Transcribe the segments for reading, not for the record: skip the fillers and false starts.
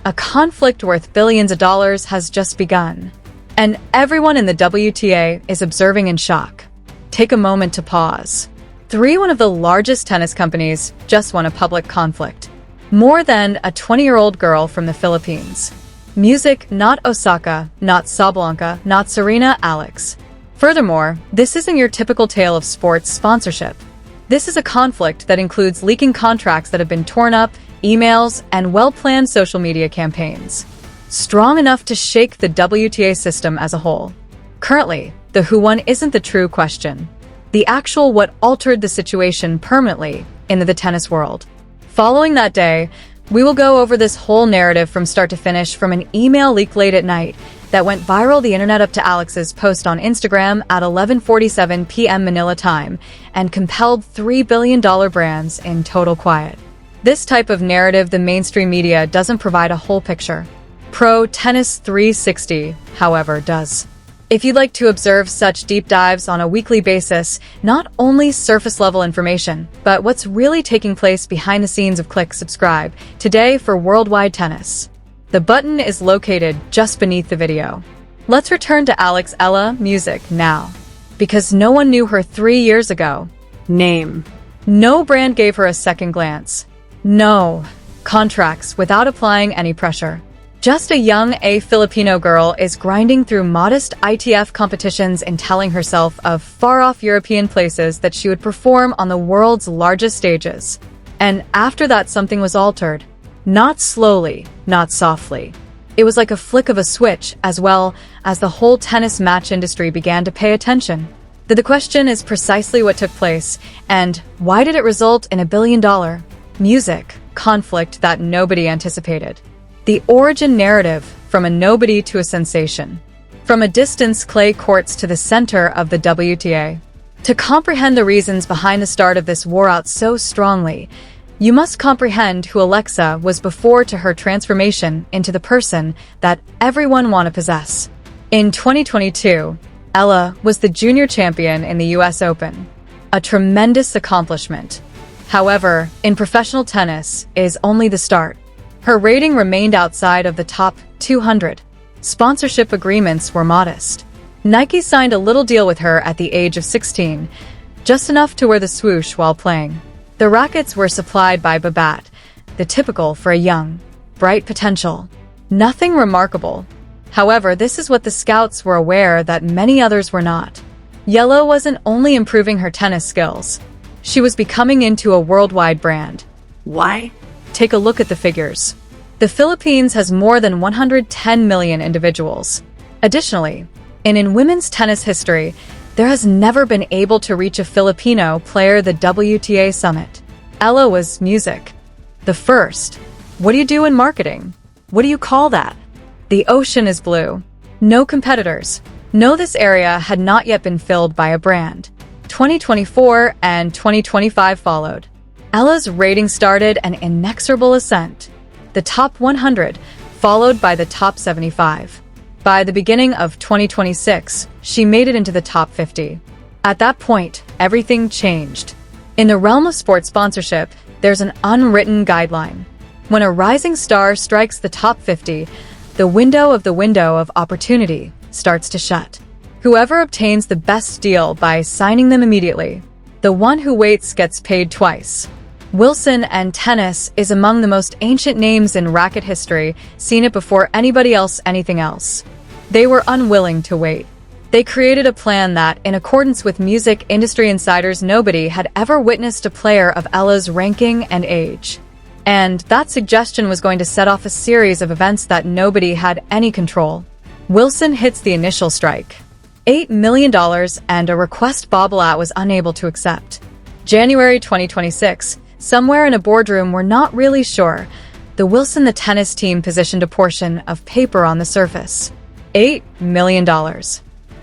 A conflict worth billions of dollars has just begun. And everyone in the WTA is observing in shock. Take a moment to pause. One of the largest tennis companies just won a public conflict. More than a 20-year-old girl from the Philippines. Music, not Osaka, not Sablanka, not Serena, Alex. Furthermore, this isn't your typical tale of sports sponsorship. This is a conflict that includes leaking contracts that have been torn up, emails, and well-planned social media campaigns. Strong enough to shake the WTA system as a whole. Currently, the who won isn't the true question. The actual what altered the situation permanently in the tennis world. Following that day, we will go over this whole narrative from start to finish, from an email leak late at night that went viral the internet up to Alex's post on Instagram at 11:47 p.m. Manila time and compelled $3 billion brands in total quiet. This type of narrative the mainstream media doesn't provide a whole picture. Pro Tennis 360, however, does. If you'd like to observe such deep dives on a weekly basis, not only surface-level information, but what's really taking place behind the scenes, click subscribe today for Worldwide Tennis. The button is located just beneath the video. Let's return to Eala music now. Because no one knew her 3 years ago. Name. No brand gave her a second glance. No contracts without applying any pressure. Just a young Filipino girl is grinding through modest ITF competitions and telling herself of far-off European places that she would perform on the world's largest stages. And after that, something was altered. Not slowly, not softly. It was like a flick of a switch, as well as the whole tennis match industry began to pay attention. The question is precisely what took place, and why did it result in $1 billion music conflict that nobody anticipated? The origin narrative, from a nobody to a sensation. From a distance clay courts to the center of the WTA. To comprehend the reasons behind the start of this war out so strongly, you must comprehend who Alexa was before to her transformation into the person that everyone want to possess. In 2022, Eala was the junior champion in the US Open. A tremendous accomplishment. However, in professional tennis is only the start. Her rating remained outside of the top 200. Sponsorship agreements were modest. Nike signed a little deal with her at the age of 16, just enough to wear the swoosh while playing. The rackets were supplied by Babolat, the typical for a young, bright potential. Nothing remarkable. However, this is what the scouts were aware that many others were not. Eala wasn't only improving her tennis skills. She was becoming into a worldwide brand. Why? Take a look at the figures. The Philippines has more than 110 million individuals. Additionally, in women's tennis history, there has never been able to reach a Filipino player the WTA summit. Eala was music. The first. What do you do in marketing? What do you call that? The ocean is blue. No competitors. No, this area had not yet been filled by a brand. 2024 and 2025 followed. Eala's rating started an inexorable ascent. The top 100, followed by the top 75. By the beginning of 2026, she made it into the top 50. At that point, everything changed. In the realm of sports sponsorship, there's an unwritten guideline. When a rising star strikes the top 50, the window of opportunity starts to shut. Whoever obtains the best deal by signing them immediately, the one who waits gets paid twice. Wilson and tennis is among the most ancient names in racket history, seen it before anybody else, anything else. They were unwilling to wait. They created a plan that, in accordance with music industry insiders, nobody had ever witnessed a player of Eala's ranking and age. And that suggestion was going to set off a series of events that nobody had any control. Wilson hits the initial strike. $8 million and a request Babolat was unable to accept. January 2026. Somewhere in a boardroom, we're not really sure, the tennis team positioned a portion of paper on the surface. $8 million.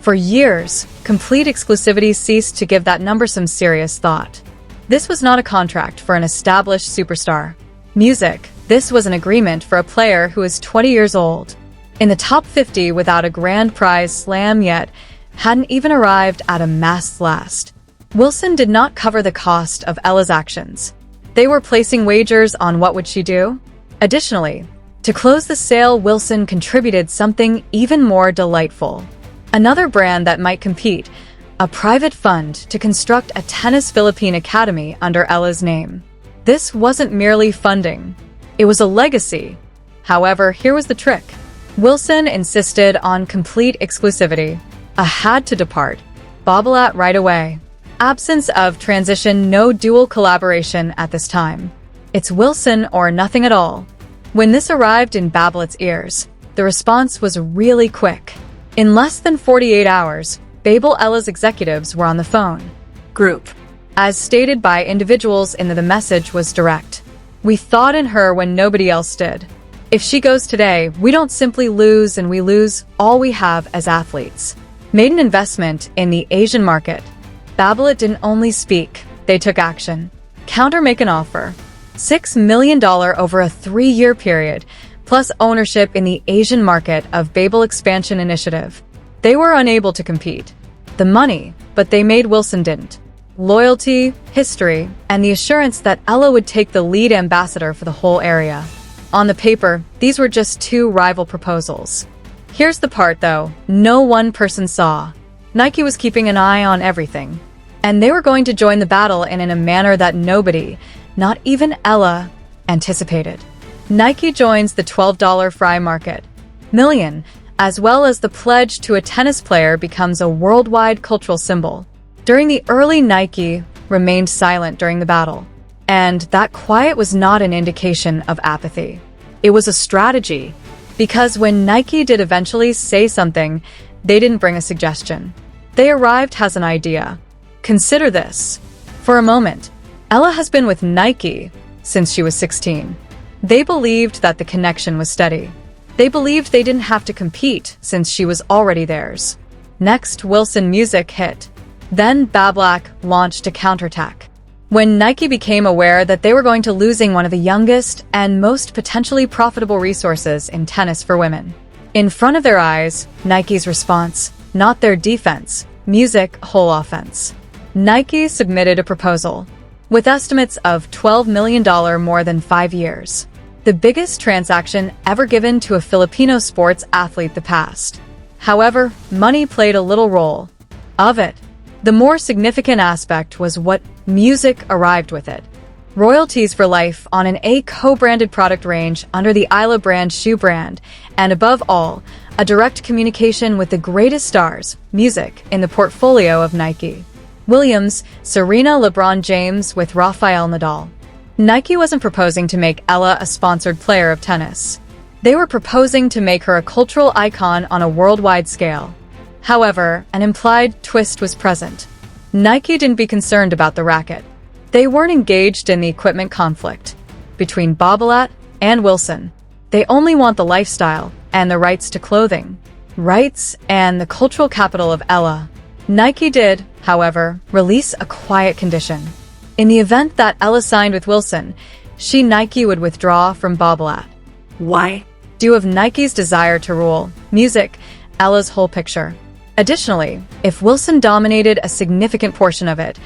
For years, complete exclusivity ceased to give that number some serious thought. This was not a contract for an established superstar. Music, this was an agreement for a player who is 20 years old. In the top 50 without a grand prize slam yet, hadn't even arrived at a mass last. Wilson did not cover the cost of Eala's actions. They were placing wagers on what would she do. Additionally, To close the sale, Wilson contributed something even more delightful. Another brand that might compete, a private fund to construct a tennis Philippine academy under Eala's name. This wasn't merely funding. It was a legacy. However, here was the trick. Wilson insisted on complete exclusivity. A had to depart. Babolat right away. Absence of transition, no dual collaboration at this time. It's Wilson or nothing at all. When this arrived in Babolat's ears, the response was really quick. In less than 48 hours, Eala's executives were on the phone. Group. As stated by individuals in the message was direct. We thought in her when nobody else did. If she goes today, we don't simply lose and we lose all we have as athletes. Made an investment in the Asian market. Babolat didn't only speak, they took action. Counter make an offer. $6 million over a 3-year period, plus ownership in the Asian market of Babel Expansion Initiative. They were unable to compete. The money, but they made Wilson didn't. Loyalty, history, and the assurance that Eala would take the lead ambassador for the whole area. On the paper, these were just 2 rival proposals. Here's the part, though, no one person saw. Nike was keeping an eye on everything. And they were going to join the battle in a manner that nobody, not even Eala, anticipated. Nike joins the $12 fry market. Million, as well as the pledge to a tennis player, becomes a worldwide cultural symbol. During the early Nike remained silent during the battle. And that quiet was not an indication of apathy. It was a strategy. Because when Nike did eventually say something, they didn't bring a suggestion. They arrived as an idea. Consider this. For a moment, Eala has been with Nike since she was 16. They believed that the connection was steady. They believed they didn't have to compete since she was already theirs. Next, Wilson music hit. Then Babolat launched a counterattack. When Nike became aware that they were going to losing one of the youngest and most potentially profitable resources in tennis for women. In front of their eyes, Nike's response, not their defense, music, whole offense. Nike submitted a proposal with estimates of $12 million more than 5 years. The biggest transaction ever given to a Filipino sports athlete the past. However, money played a little role of it. The more significant aspect was what music arrived with it. Royalties for life on an co-branded product range under the Eala brand shoe brand, and above all, a direct communication with the greatest stars, music, in the portfolio of Nike. Williams, Serena, LeBron James with Rafael Nadal. Nike wasn't proposing to make Eala a sponsored player of tennis. They were proposing to make her a cultural icon on a worldwide scale. However, an implied twist was present. Nike didn't be concerned about the racket. They weren't engaged in the equipment conflict between Babolat and Wilson. They only want the lifestyle and the rights to clothing. Rights and the cultural capital of Eala. Nike did, however, release a quiet condition. In the event that Eala signed with Wilson, Nike would withdraw from Babolat. Why? Due of Nike's desire to rule music, Eala's whole picture. Additionally, if Wilson dominated a significant portion of it,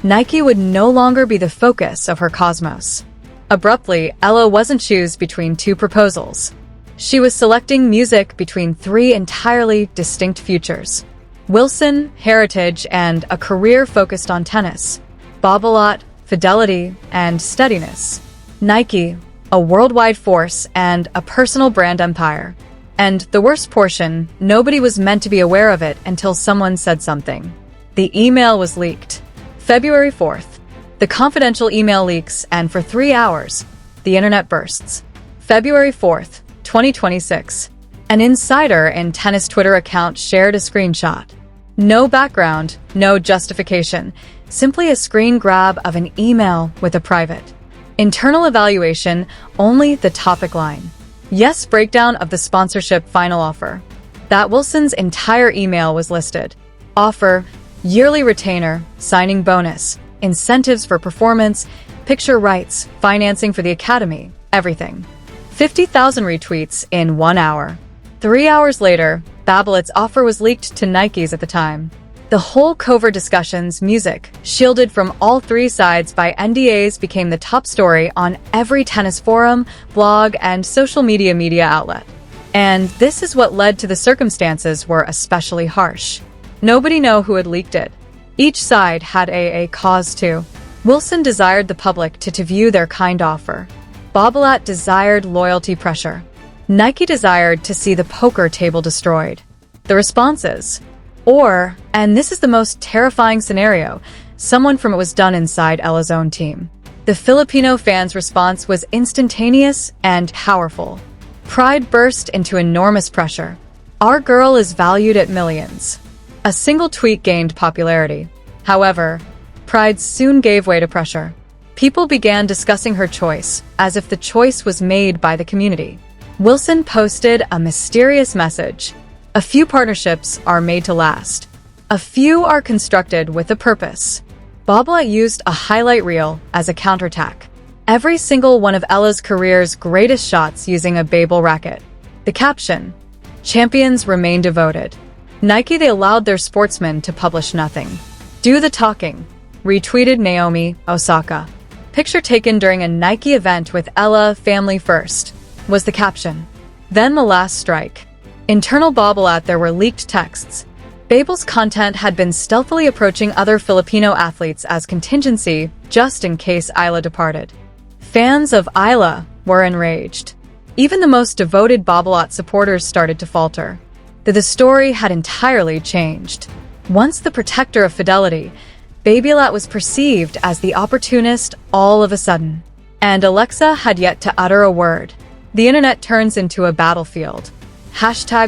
Nike would no longer be the focus of her cosmos. Abruptly, Eala wasn't choosing between 2 proposals. She was selecting music between 3 entirely distinct futures. Wilson, heritage, and a career focused on tennis. Babolat, fidelity, and steadiness. Nike, a worldwide force and a personal brand empire. And the worst portion, nobody was meant to be aware of it until someone said something. The email was leaked. February 4th. The confidential email leaks, and for 3 hours, the internet bursts. February 4th, 2026. An insider in tennis Twitter account shared a screenshot. No background, no justification, simply a screen grab of an email with a private. Internal evaluation, only the topic line. Yes, breakdown of the sponsorship final offer. That Wilson's entire email was listed. Offer, yearly retainer, signing bonus, incentives for performance, picture rights, financing for the academy, everything. 50,000 retweets in 1 hour. 3 hours later, Babolat's offer was leaked to Nike's at the time. The whole covert discussions, music, shielded from all three sides by NDAs, became the top story on every tennis forum, blog, and social media outlet. And this is what led to the circumstances were especially harsh. Nobody knew who had leaked it. Each side had a cause to. Wilson desired the public to view their kind offer. Babolat desired loyalty pressure. Nike desired to see the poker table destroyed. The responses. Or, and this is the most terrifying scenario, someone from it was done inside Eala's own team. The Filipino fans' response was instantaneous and powerful. Pride burst into enormous pressure. Our girl is valued at millions. A single tweet gained popularity. However, pride soon gave way to pressure. People began discussing her choice, as if the choice was made by the community. Wilson posted a mysterious message. A few partnerships are made to last. A few are constructed with a purpose. Babolat used a highlight reel as a counterattack. Every single one of Eala's career's greatest shots using a Babel racket. The caption, "Champions remain devoted." Nike, they allowed their sportsmen to publish nothing. "Do the talking," retweeted Naomi Osaka. Picture taken during a Nike event with Eala, family first, was the caption. Then the last strike. Internal Babolat, there were leaked texts. Babel's content had been stealthily approaching other Filipino athletes as contingency, just in case Eala departed. Fans of Eala were enraged. Even the most devoted Babolat supporters started to falter. The story had entirely changed. Once the protector of fidelity, Babolat was perceived as the opportunist all of a sudden. And Alexa had yet to utter a word. The internet turns into a battlefield.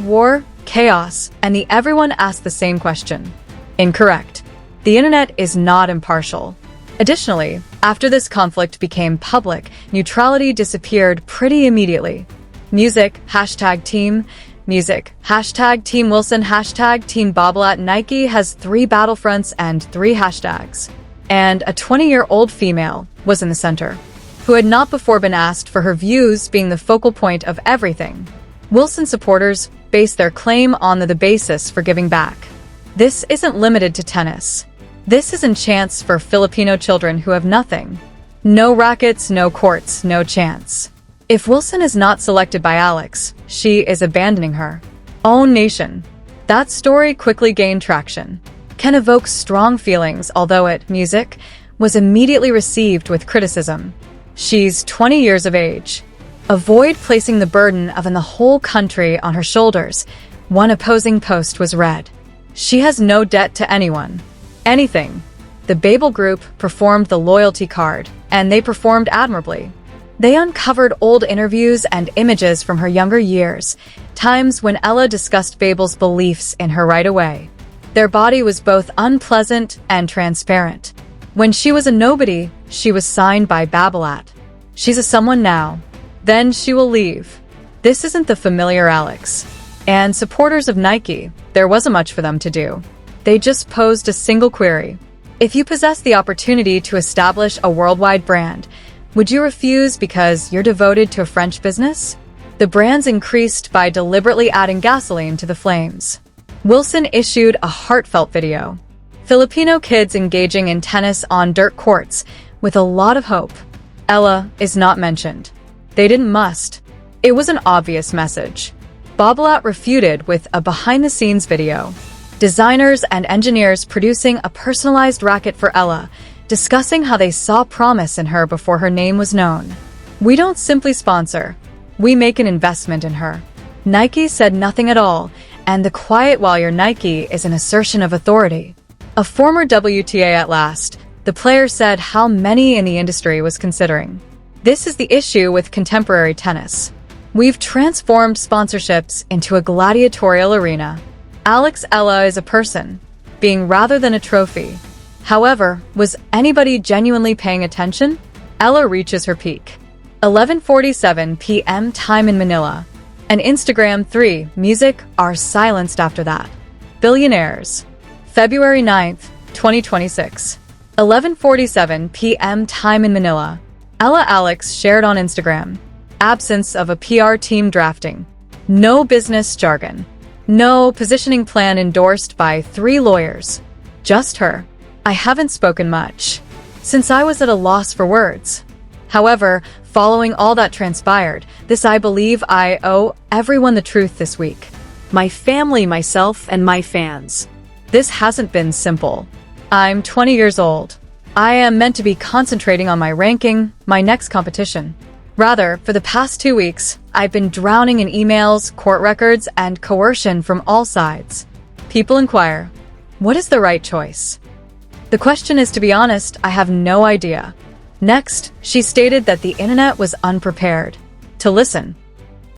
#war, chaos, and the everyone asked the same question. Incorrect. The internet is not impartial. Additionally, after this conflict became public, neutrality disappeared pretty immediately. Music, #team, music, #team Wilson, #team Babolat. Nike has 3 battlefronts and 3 hashtags. And a 20-year-old female was in the center, who had not before been asked for her views, being the focal point of everything. Wilson supporters base their claim on the basis for giving back. This isn't limited to tennis. This is a chance for Filipino children who have nothing. No rackets, no courts, no chance. If Wilson is not selected by Alex, she is abandoning her own nation. That story quickly gained traction. Can evoke strong feelings, although it, music, was immediately received with criticism. She's 20 years of age. Avoid placing the burden of the whole country on her shoulders. One opposing post was read. She has no debt to anyone. Anything. The Babel Group performed the loyalty card, and they performed admirably. They uncovered old interviews and images from her younger years, times when Eala discussed Babel's beliefs in her right away. Their body was both unpleasant and transparent. When she was a nobody, she was signed by Babolat. She's a someone now. Then she will leave. This isn't the familiar Alex. And supporters of Nike, there wasn't much for them to do. They just posed a single query. If you possess the opportunity to establish a worldwide brand, would you refuse because you're devoted to a French business? The brands increased by deliberately adding gasoline to the flames. Wilson issued a heartfelt video. Filipino kids engaging in tennis on dirt courts with a lot of hope. Eala is not mentioned. They didn't must. It was an obvious message. Babolat refuted with a behind-the-scenes video. Designers and engineers producing a personalized racket for Eala, discussing how they saw promise in her before her name was known. "We don't simply sponsor. We make an investment in her." Nike said nothing at all, and the quiet "while you're Nike" is an assertion of authority. A former WTA at last, the player said how many in the industry was considering. This is the issue with contemporary tennis. We've transformed sponsorships into a gladiatorial arena. Alex Eala is a person, being rather than a trophy. However, was anybody genuinely paying attention? Eala reaches her peak. 11:47 p.m. time in Manila. And Instagram 3 music are silenced after that. Billionaires. February 9th, 2026. 11:47 p.m. time in Manila. Eala Alex shared on Instagram. Absence of a PR team drafting. No business jargon. No positioning plan endorsed by 3 lawyers. Just her. I haven't spoken much, since I was at a loss for words. However, following all that transpired, I believe I owe everyone the truth this week. My family, myself, and my fans. This hasn't been simple. I'm 20 years old. I am meant to be concentrating on my ranking, my next competition. Rather, for the past 2 weeks, I've been drowning in emails, court records, and coercion from all sides. People inquire, what is the right choice? The question is, to be honest, I have no idea. Next, she stated that the internet was unprepared to listen.